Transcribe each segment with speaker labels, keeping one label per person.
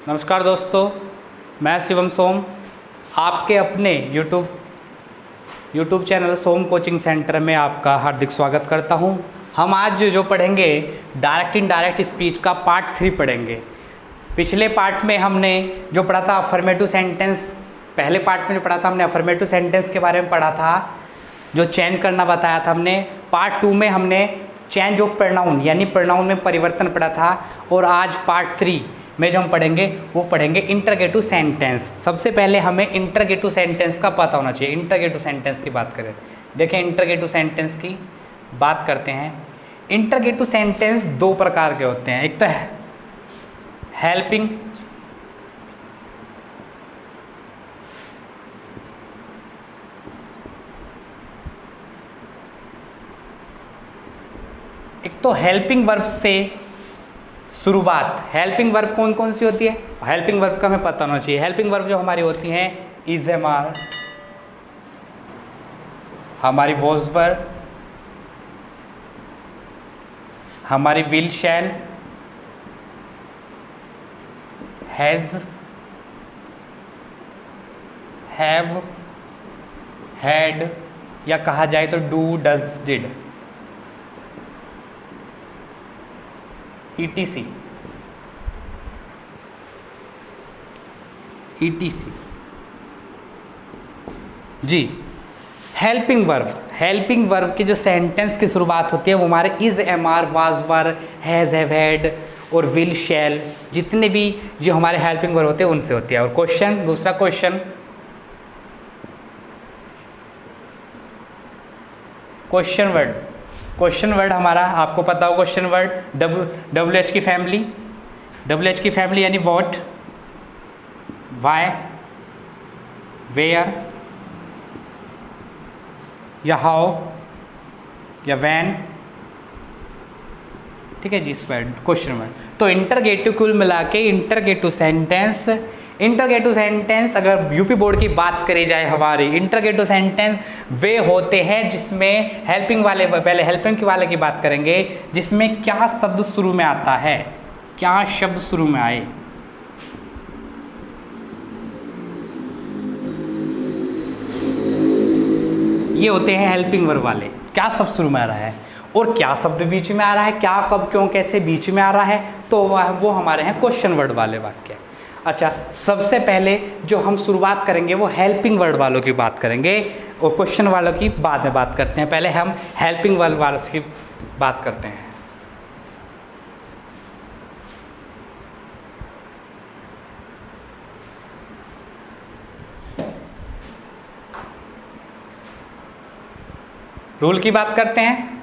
Speaker 1: नमस्कार दोस्तों, मैं शिवम सोम आपके अपने यूट्यूब चैनल सोम कोचिंग सेंटर में आपका हार्दिक स्वागत करता हूं। हम आज जो पढ़ेंगे डायरेक्ट इनडायरेक्ट स्पीच का पार्ट 3 पढ़ेंगे। पिछले पार्ट में हमने जो पढ़ा था अफर्मेटिव सेंटेंस, पहले पार्ट में जो पढ़ा था हमने अफर्मेटिव सेंटेंस के बारे में पढ़ा था, जो चेंज करना बताया था हमने। पार्ट 2 में हमने चेंज ऑफ प्रोनाउन यानी प्रोनाउन में परिवर्तन पढ़ा था। और आज पार्ट 3 में जो हम पढ़ेंगे वो पढ़ेंगे इंटरगेटिव सेंटेंस। सबसे पहले हमें इंटरगेटिव सेंटेंस का पता होना चाहिए। इंटरगेटिव सेंटेंस की बात करें, देखें इंटरगेटिव सेंटेंस की बात करते हैं। इंटरगेटिव सेंटेंस दो प्रकार के होते हैं, एक तो है हेल्पिंग वर्ब से शुरुआत। हेल्पिंग वर्ब कौन कौन सी होती है? हेल्पिंग वर्ब का हमें पता होना चाहिए। हेल्पिंग वर्ब जो हमारी होती हैं इज एम आर, हमारी वॉज वर्ब, हमारी will shall, has, have, had या कहा जाए तो डू, डज, डिड, ETC जी। हेल्पिंग वर्ब की जो सेंटेंस की शुरुआत होती है वो हमारे is, am are, was were, has, have, had और विल, शैल, जितने भी जो हमारे हेल्पिंग वर्ब होते हैं उनसे होती है। और क्वेश्चन, दूसरा क्वेश्चन वर्ड हमारा आपको पता हो। क्वेश्चन वर्ड WH की फैमिली यानी व्हाट, वाई, वेयर या हाउ या व्हेन, ठीक है जी। इस वर्ड क्वेश्चन वर्ड। तो इंटरगेटिव कुल मिला के इंटरगेटिव सेंटेंस अगर यूपी बोर्ड की बात करी जाए, हमारी इंटरगेटिव सेंटेंस वे होते हैं जिसमें हेल्पिंग वाले, पहले हेल्पिंग वाले की बात करेंगे, जिसमें क्या शब्द शुरू में आता है, क्या शब्द शुरू में आए। ये होते हैं हेल्पिंग वर्ब वाले। क्या शब्द शुरू में आ रहा है और क्या शब्द बीच में आ रहा है, क्या, कब, क्यों, कैसे बीच में आ रहा है, तो वो हमारे हैं क्वेश्चन वर्ड वाले वाक्य। अच्छा, सबसे पहले जो हम शुरुआत करेंगे वो हेल्पिंग वर्ड वालों की बात करेंगे और क्वेश्चन वालों की बाद में बात करते हैं। पहले हम हेल्पिंग वर्ड वालों की बात करते हैं। रूल की बात करते हैं।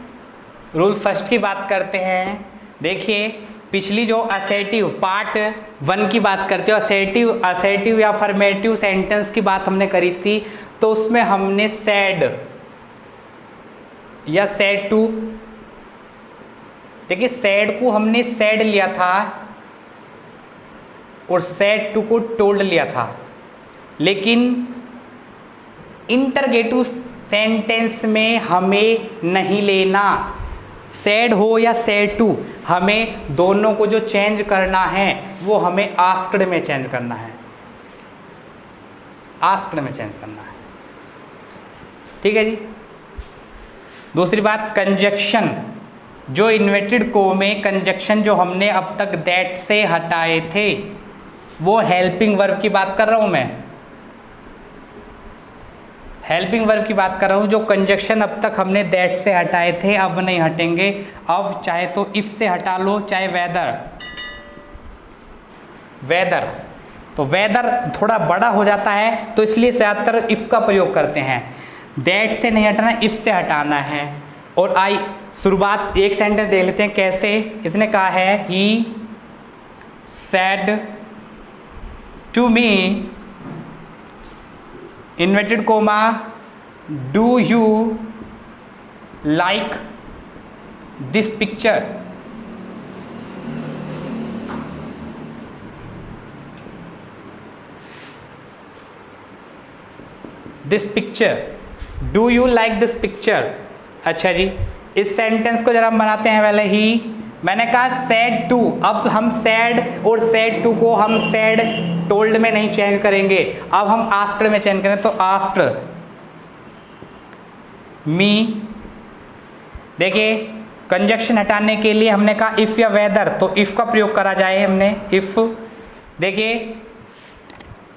Speaker 1: रूल फर्स्ट की बात करते हैं। देखिए, पिछली जो असर्टिव पार्ट 1 की बात करते हो, असर्टिव या अफर्मेटिव सेंटेंस की बात हमने करी थी, तो उसमें हमने सेड या सेड टू, देखिए सेड को हमने सेड लिया था और सेड टू को टोल्ड लिया था। लेकिन इंटरगेटिव सेंटेंस में हमें नहीं लेना, सेड हो या सेड टू, हमें दोनों को जो चेंज करना है वो हमें आस्क्ड में चेंज करना है, ठीक है जी। दूसरी बात, कंजक्शन, जो इन्वर्टेड को में कंजक्शन जो हमने अब तक दैट से हटाए थे, वो हेल्पिंग वर्ब की बात कर रहा हूं मैं, हेल्पिंग वर्ब की बात कर रहा हूँ। जो कंजक्शन अब तक हमने दैट से हटाए थे अब नहीं हटेंगे। अब चाहे तो इफ से हटा लो, चाहे वेदर, तो वेदर थोड़ा बड़ा हो जाता है तो इसलिए ज़्यादातर इफ का प्रयोग करते हैं। दैट से नहीं हटाना, इफ से हटाना है। और आई शुरुआत एक सेंटेंस देख लेते हैं कैसे। इसने कहा है he said to me, inverted comma, do you like this picture. Do you like this picture. अच्छा जी, इस सेंटेंस को जरा हम बनाते हैं पहले। ही मैंने कहा सैड टू, अब हम सैड और सैड टू को हम सैड टोल्ड में नहीं चेंज करेंगे, अब हम आस्क्ड में चेंज करें। तो आस्क्ड मी, देखिए कंजक्शन हटाने के लिए हमने कहा इफ़ या वेदर, तो इफ़ का प्रयोग करा जाए हमने, इफ़। देखिए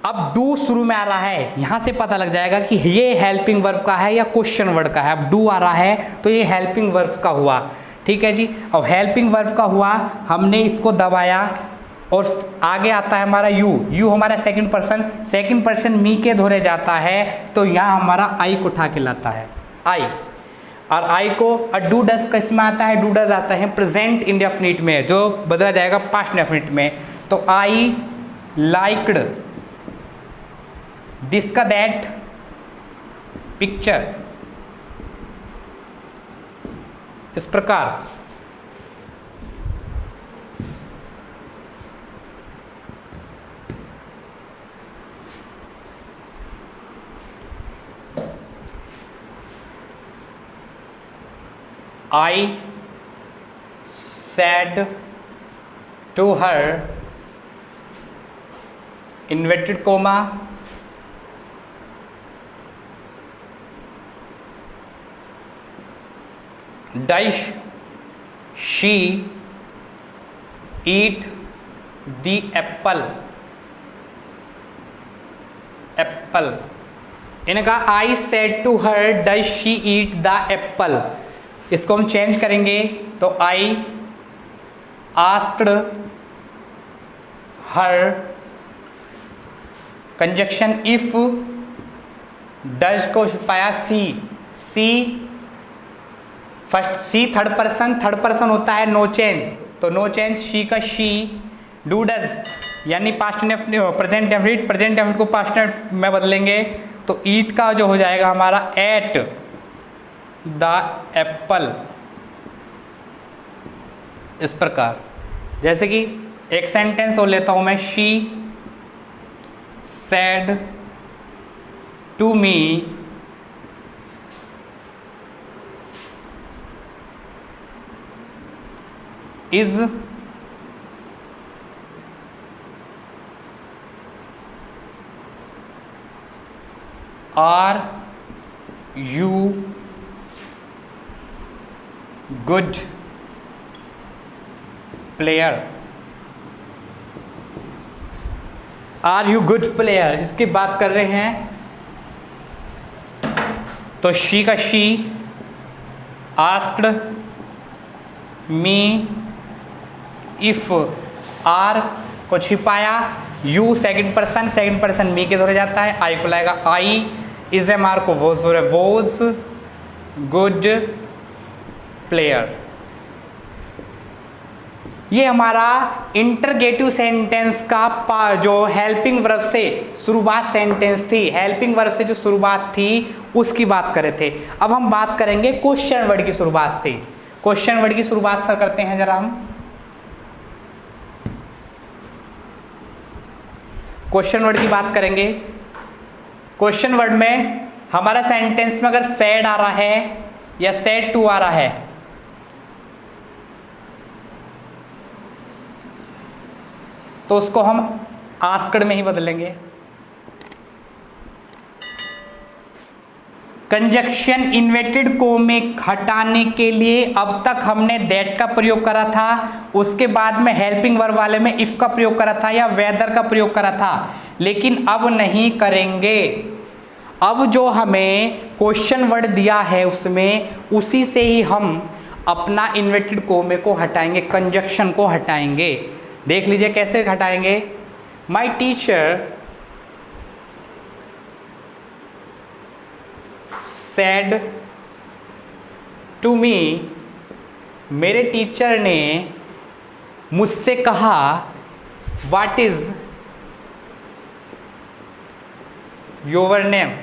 Speaker 1: अब डू शुरू में आ रहा है, यहां से पता लग जाएगा कि ये हेल्पिंग वर्ब का है या क्वेश्चन वर्ड का है। अब डू आ रहा है तो ये हेल्पिंग वर्ब का हुआ, ठीक है जी। अब हेल्पिंग वर्ब का हुआ, हमने इसको दबाया और आगे आता है हमारा यू। यू हमारा सेकंड पर्सन मी के धोरे जाता है, तो यहाँ हमारा आई को उठा के लाता है, आई। और आई को डू डस किसमें आता है, डू डस आता है प्रेजेंट इंडेफिनिट में, जो बदला जाएगा पास्ट इंडेफिनिट में। तो आई लाइक्ड दिस का दैट पिक्चर, इस प्रकार। I said to her, inverted comma, does she eat the apple? Apple। इन्हें कहा I said to her does she eat the apple, इसको हम चेंज करेंगे तो I asked her, conjunction if, does को पाया सी, सी फर्स्ट, सी थर्ड पर्सन होता है नो चेंज, तो नो चेंज शी का शी, डू डज यानी पास्ट प्रेजेंट डेफिनिट को पास्ट में बदलेंगे तो ईट का जो हो जाएगा हमारा एट द एप्पल, इस प्रकार। जैसे कि एक सेंटेंस और लेता हूं मैं, she said to me is are you good player, are you good player, इसकी बात कर रहे हैं। तो शी का she, asked me, if are को छिपाया, यू सेकंड पर्सन मी के धोरे जाता है, आई को लाएगा आई, इज एम आर को वोज धोरे वोज गुड प्लेयर। ये हमारा इंटरगेटिव सेंटेंस का जो हेल्पिंग वर्ब से शुरुआत सेंटेंस थी, हेल्पिंग वर्ब से जो शुरुआत थी उसकी बात कर रहे थे। अब हम बात करेंगे क्वेश्चन वर्ड की शुरुआत से। क्वेश्चन वर्ड की शुरुआत सर करते हैं जरा हम। क्वेश्चन वर्ड की बात करेंगे। क्वेश्चन वर्ड में हमारा सेंटेंस में अगर सैड आ रहा है या सैड टू आ रहा है तो उसको हम आस्क्ड में ही बदलेंगे। कंजक्शन इन्वर्टेड कोमे हटाने के लिए अब तक हमने दैट का प्रयोग करा था, उसके बाद में हेल्पिंग वर्ब वाले में इफ का प्रयोग करा था या वेदर का प्रयोग करा था, लेकिन अब नहीं करेंगे। अब जो हमें क्वेश्चन वर्ड दिया है उसमें उसी से ही हम अपना इन्वर्टेड कोमे को हटाएंगे, कंजक्शन को हटाएंगे। देख लीजिए कैसे हटाएंगे। My teacher said to me, मेरे टीचर ने मुझसे कहा, व्हाट इज योर नेम,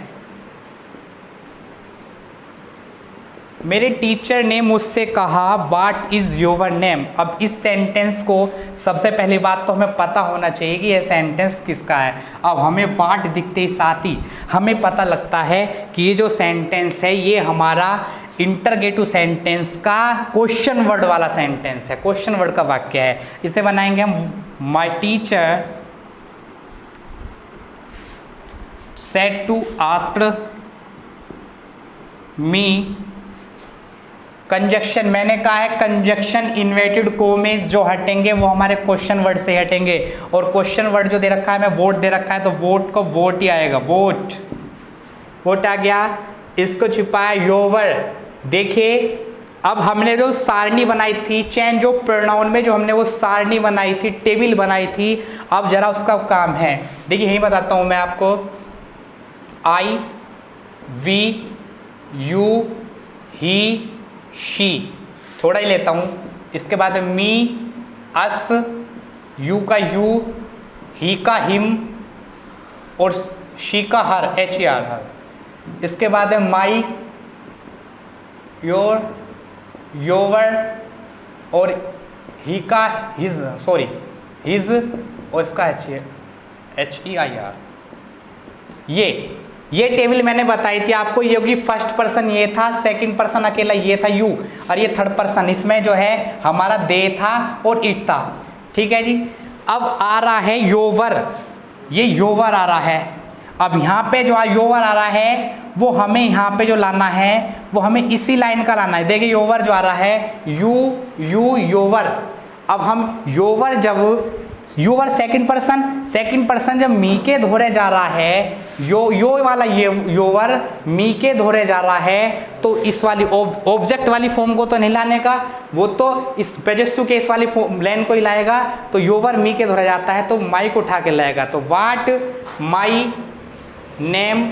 Speaker 1: मेरे टीचर ने मुझसे कहा व्हाट इज योर नेम। अब इस सेंटेंस को सबसे पहली बात तो हमें पता होना चाहिए कि यह सेंटेंस किसका है। अब हमें व्हाट दिखते ही साथ ही हमें पता लगता है कि ये जो सेंटेंस है ये हमारा इंटरगेटिव सेंटेंस का क्वेश्चन वर्ड वाला सेंटेंस है, क्वेश्चन वर्ड का वाक्य है। इसे बनाएंगे हम my teacher said to asked me. Conjunction, मैंने कहा है कंजक्शन इन्वर्टेड कॉमेस जो हटेंगे वो हमारे क्वेश्चन वर्ड से हटेंगे, और क्वेश्चन वर्ड जो दे रखा है, मैं वोट दे रखा है तो वोट को वोट ही आएगा, वोट, वोट आ गया। इसको छिपाया योवर। देखिए अब हमने जो सारणी बनाई थी, चेंज ऑफ प्रोनाउन में जो हमने वो सारणी बनाई थी, टेबल बनाई थी, अब जरा उसका काम है। देखिए यही बताता हूँ मैं आपको, आई, वी, यू, ही, शी, थोड़ा ही लेता हूँ। इसके बाद मी, अस, यू का यू, ही का हिम और शी का हर, एच ई आर, हर। इसके बाद है माई, योर, योवर और ही का हिज, सॉरी हिज और इसका एच ई आई आर। ये टेबल मैंने बताई थी आपको। ये होगी फर्स्ट पर्सन ये था, सेकंड पर्सन अकेला ये था यू, और ये थर्ड पर्सन, इसमें जो है हमारा दे था और इट था। ठीक है जी। अब आ रहा है योवर, ये योवर आ रहा है। अब यहाँ पे जो योवर आ रहा है वो हमें यहाँ पे जो लाना है वो हमें इसी लाइन का लाना है। देखिए योवर जो आ रहा है यू, यू, योवर। अब हम योवर, जब योवर सेकंड पर्सन जब मी के धोरे जा रहा है, यो वाला ये योवर मी के धोरे जा रहा है, तो इस वाली ऑब्जेक्ट वाली फॉर्म को तो नहीं लाने का, वो तो इस पेजेसु के इस वाली लाइन को ही लाएगा। तो योवर मी के धोरे जाता है तो माई को उठा के लाएगा। तो what my name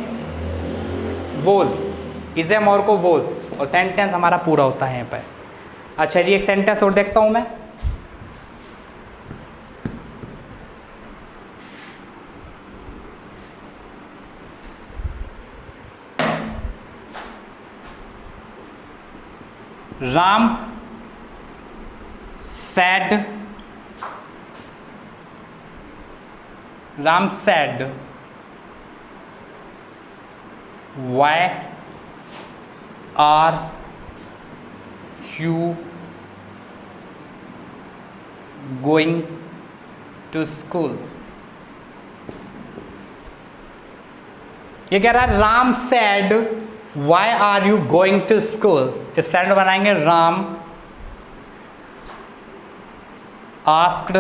Speaker 1: was, is am और को वोज, और सेंटेंस हमारा पूरा होता है यहाँ पर। अच्छा जी, एक सेंटेंस और देखता हूँ मैं। Ram said why are you going to school? ये कह रहा है Ram said why are you going to school? इस साइड में बनाएंगे राम asked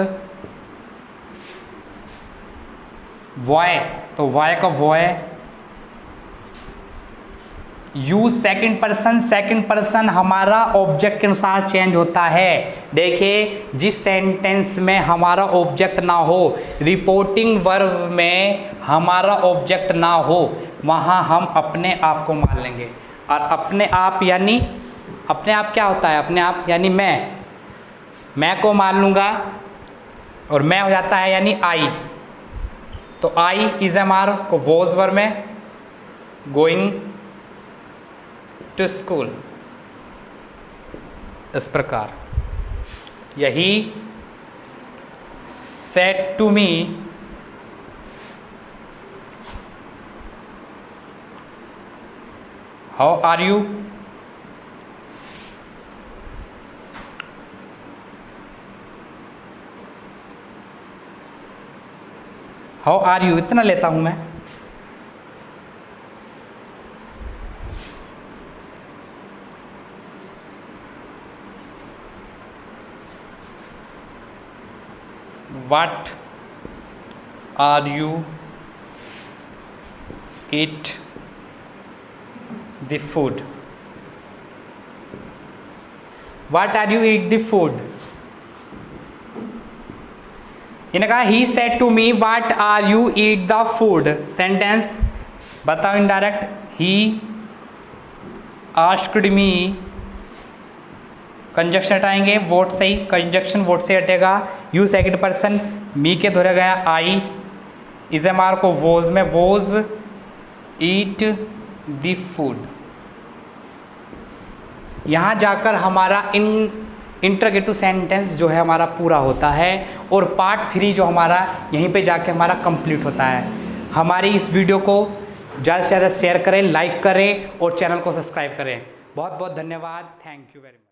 Speaker 1: why, तो why का why, यू सेकंड पर्सन हमारा ऑब्जेक्ट के अनुसार चेंज होता है। देखिए जिस सेंटेंस में हमारा ऑब्जेक्ट ना हो, रिपोर्टिंग वर्ब में हमारा ऑब्जेक्ट ना हो, वहाँ हम अपने आप को मान लेंगे। और अपने आप यानी, अपने आप क्या होता है? अपने आप यानी मैं को मान लूँगा और मैं हो जाता है यानी आई। तो आई इज एम आर को वॉज वर्ब में गोइंग टू स्कूल, इस प्रकार। यही said to me how are you, how are you, इतना लेता हूं मैं। What are you eat the food? What are you eat the food? इन्हें कहा he said to me what are you eat the food? Sentence बताओ indirect. he asked me, conjunction हटाएंगे what से ही, कंजक्शन वोट से हटेगा। You second person me के धोरे गया आई, इज एम आर को वोज में वोज ईट द फूड। यहाँ जाकर हमारा इंटरगेटिव सेंटेंस जो है हमारा पूरा होता है, और पार्ट 3 जो हमारा यहीं पे जाके हमारा कंप्लीट होता है। हमारी इस वीडियो को ज़्यादा से ज़्यादा शेयर करें, लाइक करें और चैनल को सब्सक्राइब करें। बहुत बहुत धन्यवाद, थैंक यू वेरी मच।